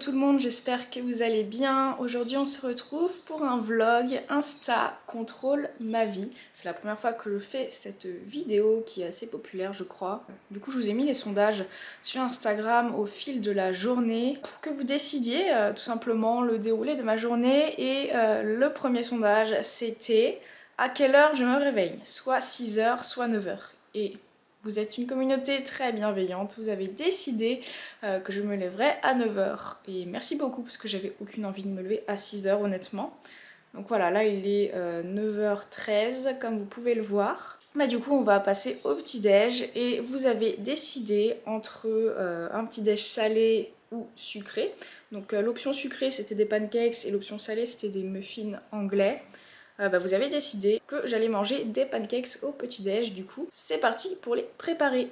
tout le monde, j'espère que vous allez bien. Aujourd'hui on se retrouve pour un vlog Insta contrôle ma vie. C'est la première fois que je fais cette vidéo qui est assez populaire je crois. Du coup je vous ai mis les sondages sur Instagram au fil de la journée pour que vous décidiez tout simplement le déroulé de ma journée. Et le premier sondage c'était à quelle heure je me réveille, soit 6h soit 9h. Et vous êtes une communauté très bienveillante, vous avez décidé que je me lèverais à 9h. Et merci beaucoup parce que j'avais aucune envie de me lever à 6h honnêtement. Donc voilà, là il est 9h13 comme vous pouvez le voir. Bah, du coup on va passer au petit-déj et vous avez décidé entre un petit-déj salé ou sucré. Donc l'option sucrée c'était des pancakes et l'option salée c'était des muffins anglais. Vous avez décidé que j'allais manger des pancakes au petit-déj, du coup c'est parti pour les préparer.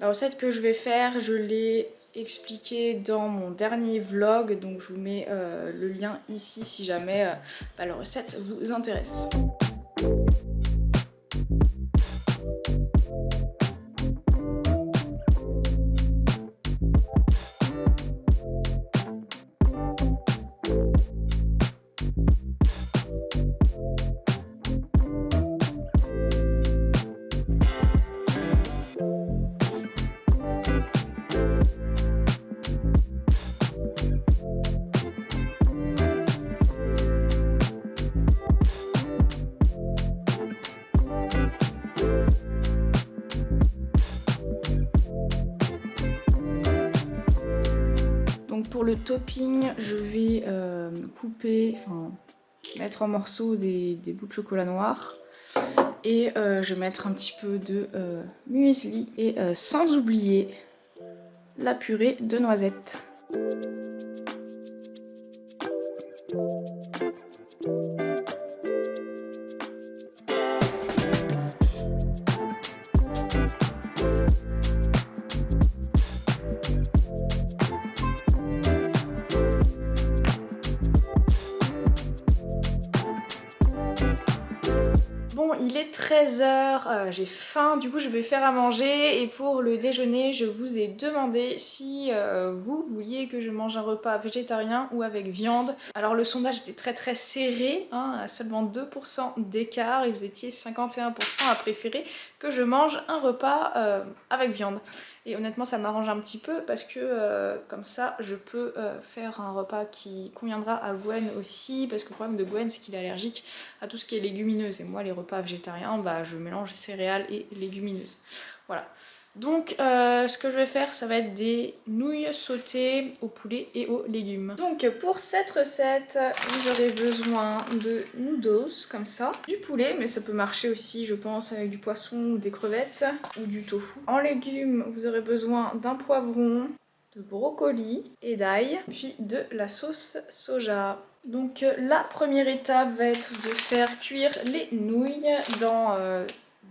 La recette que je vais faire, je l'ai expliquée dans mon dernier vlog, donc je vous mets le lien ici si jamais la recette vous intéresse. Donc pour le topping, je vais mettre en morceaux des bouts de chocolat noir. Et je vais mettre un petit peu de muesli et sans oublier la purée de noisettes. Bon, il est 13h, j'ai faim, du coup je vais faire à manger et pour le déjeuner je vous ai demandé si vous vouliez que je mange un repas végétarien ou avec viande. Alors le sondage était très serré, hein, à seulement 2% d'écart et vous étiez 51% à préférer que je mange un repas avec viande. Et honnêtement ça m'arrange un petit peu parce que comme ça je peux faire un repas qui conviendra à Gwen aussi, parce que le problème de Gwen c'est qu'il est allergique à tout ce qui est légumineuse et moi les repas végétariens je mélange céréales et légumineuses. Voilà. Donc ce que je vais faire ça va être des nouilles sautées au poulet et aux légumes. Donc pour cette recette vous aurez besoin de noodles comme ça, du poulet mais ça peut marcher aussi je pense avec du poisson ou des crevettes ou du tofu. En légumes vous aurez besoin d'un poivron, de brocoli et d'ail, puis de la sauce soja. Donc la première étape va être de faire cuire les nouilles dans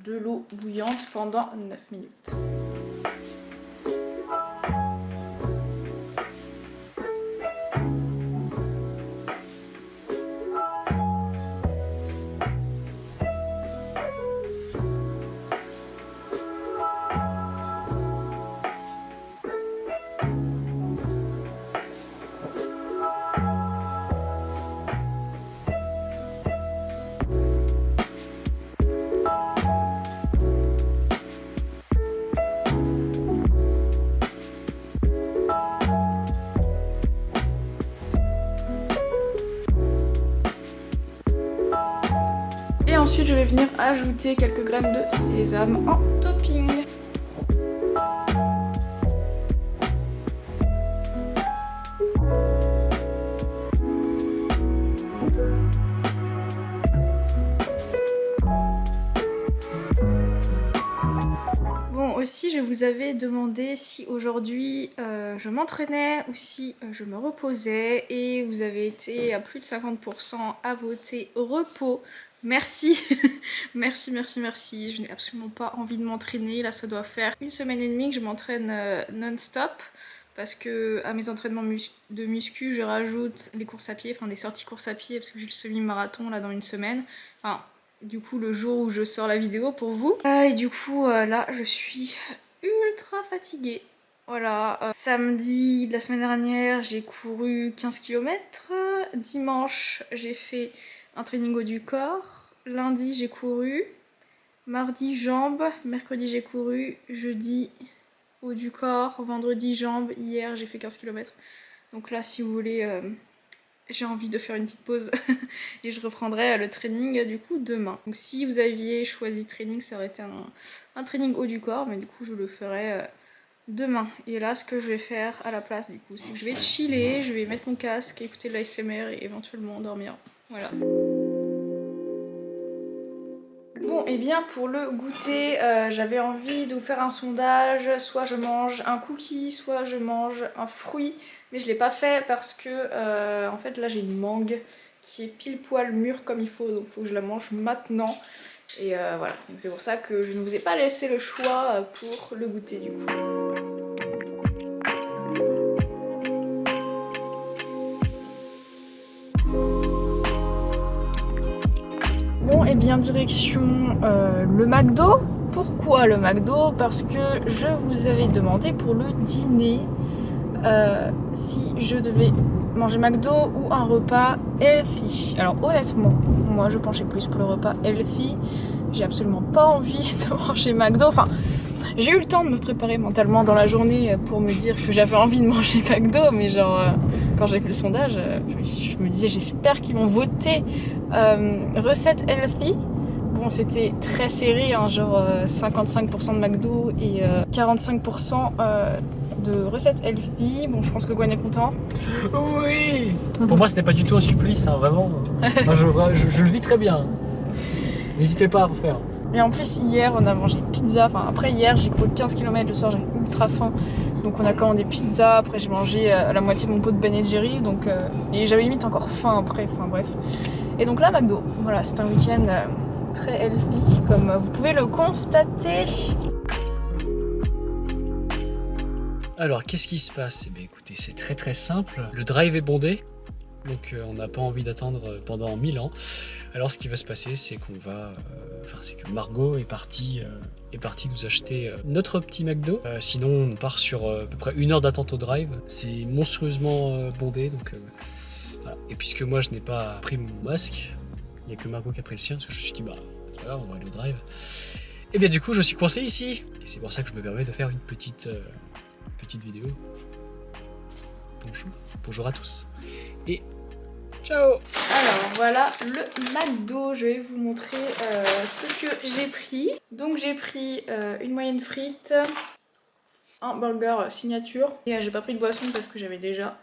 de l'eau bouillante pendant 9 minutes. Et ensuite je vais venir ajouter quelques graines de sésame en topping. Bon aussi je vous avais demandé si aujourd'hui je m'entraînais ou si je me reposais et vous avez été à plus de 50% à voter repos. Merci, merci. Je n'ai absolument pas envie de m'entraîner. Là, ça doit faire 1 semaine et demie que je m'entraîne non-stop. Parce que à mes entraînements de muscu, je rajoute des courses à pied, enfin des sorties courses à pied, parce que j'ai le semi-marathon là dans 1 semaine. Enfin, du coup, le jour où je sors la vidéo pour vous. Et du coup, là, je suis ultra fatiguée. Voilà, samedi de la semaine dernière, j'ai couru 15 km. Dimanche, j'ai fait un training haut du corps. Lundi, j'ai couru. Mardi, jambes. Mercredi, j'ai couru. Jeudi, haut du corps. Vendredi, jambes. Hier, j'ai fait 15 km. Donc là, si vous voulez, j'ai envie de faire une petite pause et je reprendrai le training du coup demain. Donc si vous aviez choisi training, ça aurait été un training haut du corps, mais du coup je le ferai demain. Et là, ce que je vais faire à la place, du coup, c'est que je vais chiller, je vais mettre mon casque, écouter de l'ASMR et éventuellement dormir. Voilà. Bon, et bien pour le goûter, j'avais envie de vous faire un sondage. Soit je mange un cookie, soit je mange un fruit. Mais je l'ai pas fait parce que, en fait, là j'ai une mangue qui est pile poil mûre comme il faut. Donc il faut que je la mange maintenant. Et voilà, donc c'est pour ça que je ne vous ai pas laissé le choix pour le goûter du coup. Bon, et bien direction le McDo. Pourquoi le McDo? Parce que je vous avais demandé pour le dîner si je devais manger McDo ou un repas healthy. Alors honnêtement, moi je penchais plus pour le repas healthy. J'ai absolument pas envie de manger McDo. Enfin, j'ai eu le temps de me préparer mentalement dans la journée pour me dire que j'avais envie de manger McDo, mais genre quand j'ai fait le sondage, je me disais j'espère qu'ils vont voter recette healthy. Bon, c'était très serré, hein, genre 55% de McDo et 45% de recettes healthy. Bon, je pense que Gwen est content. Oui. Pour moi, ce n'est pas du tout un supplice, hein, vraiment. Moi, je le vis très bien. N'hésitez pas à refaire. Et en plus, hier, on a mangé pizza. Enfin, après, hier, j'ai couru 15 km le soir, j'avais ultra faim. Donc, on a commandé pizza. Après, j'ai mangé la moitié de mon pot de Ben & Jerry. Donc, et j'avais limite encore faim après. Enfin, bref. Et donc là, McDo. Voilà, c'est un week-end très healthy, comme vous pouvez le constater. Alors, qu'est-ce qui se passe? Eh bien, écoutez, c'est très très simple. Le drive est bondé. Donc on n'a pas envie d'attendre pendant 1000 ans. Alors ce qui va se passer, c'est qu'on va... c'est que Margot est partie nous acheter notre petit McDo. Sinon on part sur à peu près 1 heure d'attente au drive. C'est monstrueusement bondé. Donc, voilà. Et puisque moi je n'ai pas pris mon masque, il n'y a que Margot qui a pris le sien, parce que je me suis dit bah c'est pas grave, on va aller au drive. Et bien du coup je suis coincé ici. Et c'est pour ça que je me permets de faire une petite vidéo. Bonjour à tous. Et ciao! Alors voilà le McDo, je vais vous montrer ce que j'ai pris. Donc j'ai pris une moyenne frite, un burger signature. Et j'ai pas pris de boisson parce que j'avais déjà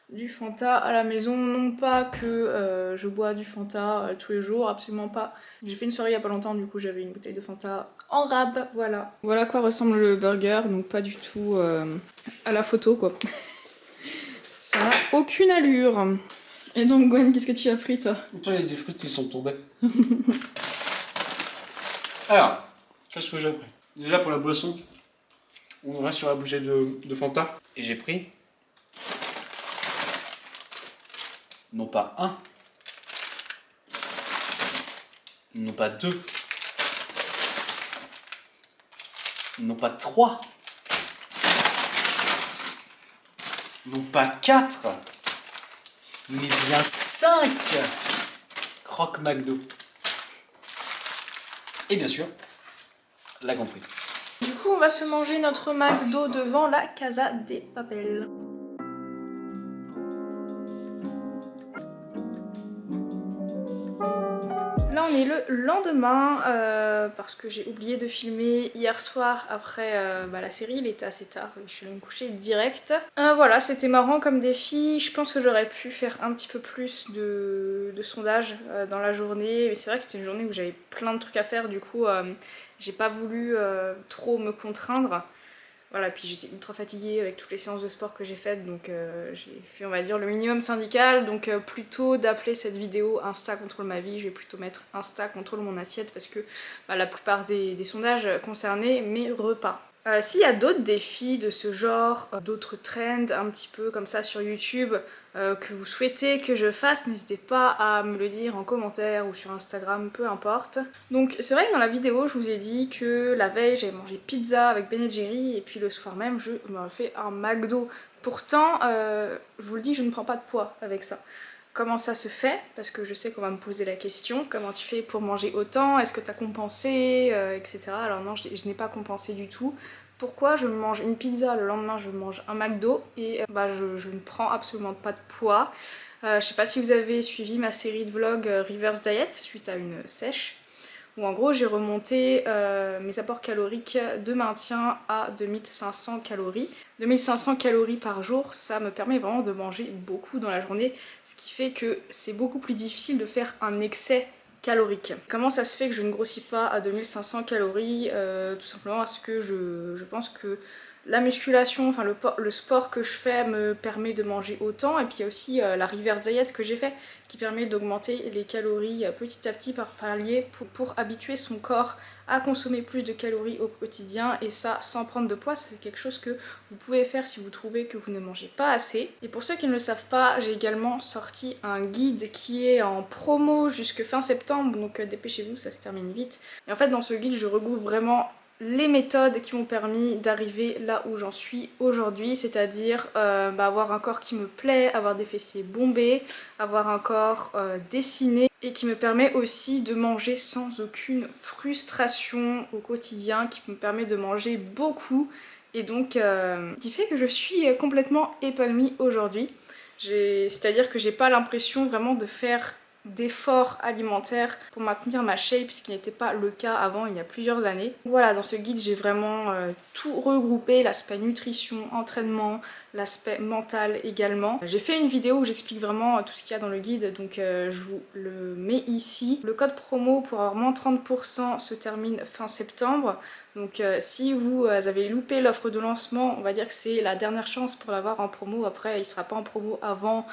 du Fanta à la maison. Non pas que je bois du Fanta tous les jours, absolument pas. J'ai fait une soirée il y a pas longtemps, du coup j'avais une bouteille de Fanta en rab, voilà. Voilà à quoi ressemble le burger, donc pas du tout à la photo quoi. Ça n'a aucune allure. Et donc Gwen, qu'est-ce que tu as pris toi? Toi, il y a des frites qui sont tombées. Alors, qu'est-ce que j'ai pris? Déjà pour la boisson, on reste sur la bouteille de Fanta. Et j'ai pris, non pas un, non pas deux, non pas trois, non pas quatre, mais bien 5 croque McDo. Et bien sûr, la grande frite. Du coup, on va se manger notre McDo devant la Casa de Papel. Là, on est le lendemain parce que j'ai oublié de filmer hier soir après la série. Il était assez tard, je suis allée me coucher direct. Voilà, c'était marrant comme défi. Je pense que j'aurais pu faire un petit peu plus de sondage dans la journée. Mais c'est vrai que c'était une journée où j'avais plein de trucs à faire. Du coup, j'ai pas voulu trop me contraindre. Voilà, puis j'étais ultra fatiguée avec toutes les séances de sport que j'ai faites, donc j'ai fait, on va dire, le minimum syndical. Donc plutôt d'appeler cette vidéo Insta contrôle ma vie, je vais plutôt mettre Insta contrôle mon assiette parce que la plupart des sondages concernaient mes repas. S'il y a d'autres défis de ce genre, d'autres trends un petit peu comme ça sur YouTube que vous souhaitez que je fasse, n'hésitez pas à me le dire en commentaire ou sur Instagram, peu importe. Donc c'est vrai que dans la vidéo je vous ai dit que la veille j'avais mangé pizza avec Ben & Jerry et puis le soir même je me fais un McDo. Pourtant, je vous le dis, je ne prends pas de poids avec ça. Comment ça se fait? Parce que je sais qu'on va me poser la question, comment tu fais pour manger autant? Est-ce que tu as compensé, etc. Alors non, je n'ai pas compensé du tout. Pourquoi je mange une pizza, le lendemain je mange un McDo et je ne prends absolument pas de poids. Je sais pas si vous avez suivi ma série de vlogs Reverse Diet suite à une sèche, où en gros j'ai remonté mes apports caloriques de maintien à 2500 calories. 2500 calories par jour, ça me permet vraiment de manger beaucoup dans la journée, ce qui fait que c'est beaucoup plus difficile de faire un excès calorique. Comment ça se fait que je ne grossis pas à 2500 calories? Tout simplement parce que je pense que la musculation, enfin le sport que je fais me permet de manger autant, et puis il y a aussi la reverse diet que j'ai fait qui permet d'augmenter les calories petit à petit par palier pour habituer son corps à consommer plus de calories au quotidien, et ça sans prendre de poids. Ça c'est quelque chose que vous pouvez faire si vous trouvez que vous ne mangez pas assez. Et pour ceux qui ne le savent pas, j'ai également sorti un guide qui est en promo jusque fin septembre, donc dépêchez-vous, ça se termine vite. Et en fait dans ce guide je regroupe vraiment les méthodes qui m'ont permis d'arriver là où j'en suis aujourd'hui, c'est-à-dire avoir un corps qui me plaît, avoir des fessiers bombés, avoir un corps dessiné, et qui me permet aussi de manger sans aucune frustration au quotidien, qui me permet de manger beaucoup, et donc qui fait que je suis complètement épanouie aujourd'hui. C'est-à-dire que j'ai pas l'impression vraiment de faire d'efforts alimentaires pour maintenir ma shape, ce qui n'était pas le cas avant, il y a plusieurs années. Voilà, dans ce guide j'ai vraiment tout regroupé, l'aspect nutrition, entraînement, l'aspect mental également. J'ai fait une vidéo où j'explique vraiment tout ce qu'il y a dans le guide, donc je vous le mets ici. Le code promo pour avoir moins 30% se termine fin septembre. Donc si vous avez loupé l'offre de lancement, on va dire que c'est la dernière chance pour l'avoir en promo. Après, il ne sera pas en promo avant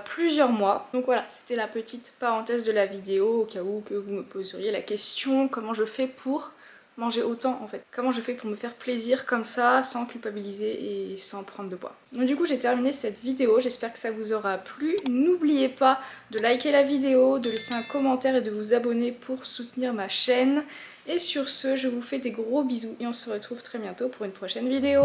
plusieurs mois. Donc voilà, c'était la petite parenthèse de la vidéo, au cas où que vous me poseriez la question, comment je fais pour manger autant en fait. Comment je fais pour me faire plaisir comme ça, sans culpabiliser et sans prendre de poids. Donc du coup j'ai terminé cette vidéo, j'espère que ça vous aura plu. N'oubliez pas de liker la vidéo, de laisser un commentaire et de vous abonner pour soutenir ma chaîne. Et sur ce, je vous fais des gros bisous et on se retrouve très bientôt pour une prochaine vidéo.